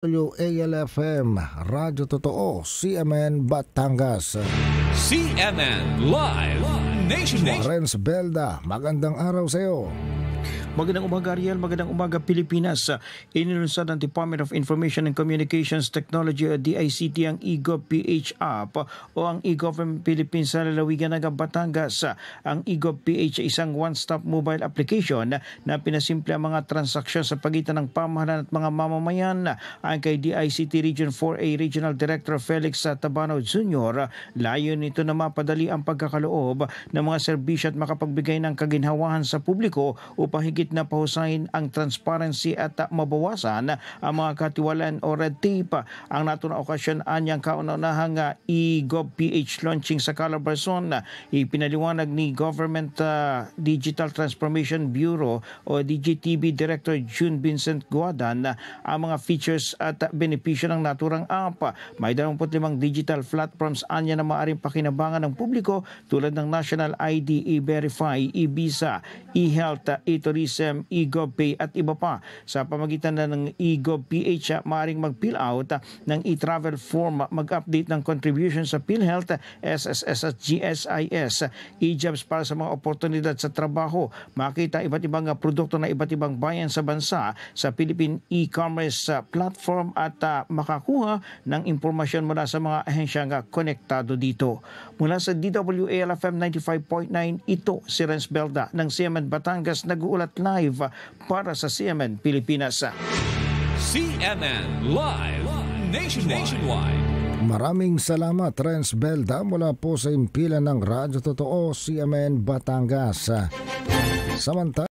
WALFM, Radyo Totoo, CMN Batangas. CNN Live Nationwide. Renz Belda, magandang araw sa iyo. Magandang umaga, Ariel. Magandang umaga, Pilipinas. Inilunsad ng Department of Information and Communications Technology o DICT ang eGov.ph app o ang eGovernment Philippines sa lalawigan ng Batangas. Ang eGov.ph ay isang one-stop mobile application na pinasimple ang mga transaksyon sa pagitan ng pamahalaan at mga mamamayan. Ayon kay DICT Region 4A Regional Director Felix Tabano Jr., layo nito na mapadali ang pagkakaloob ng mga serbisyo at makapagbigay ng kaginhawahan sa publiko upang higit na pahusahin ang transparency at mabawasan ang mga katiwalaan o red tape. Ang naturang okasyon anyang kauna-unahang eGov.ph launching sa Calabarzon, ipinaliwanag ni Government Digital Transformation Bureau o DGTB Director June Vincent Guadan ang mga features at benepisyo ng naturang app. May 25 digital platforms anya na maaaring pakinabangan ng publiko tulad ng National ID, E-Verify, E-Visa, E-Health, E-Tourism, eGovPay at iba pa. Sa pamagitan na ng eGov.ph, maaaring mag-fill out ng e-travel form, mag-update ng contribution sa PhilHealth, SSS at GSIS, e-jobs para sa mga oportunidad sa trabaho, makita iba't ibang produkto na iba't ibang bayan sa bansa sa Philippine e-commerce platform at makakuha ng impormasyon mula sa mga ahensyang konektado dito. Mula sa DWALFM 95.9, ito si Renz Belda ng CMN Batangas, nag-uulat live para sa CMN Pilipinas. CNN Live Nationwide. Maraming salamat, Renz Belda, mula po sa impilan ng Radyo Totoo, CMN Batangas. Samantala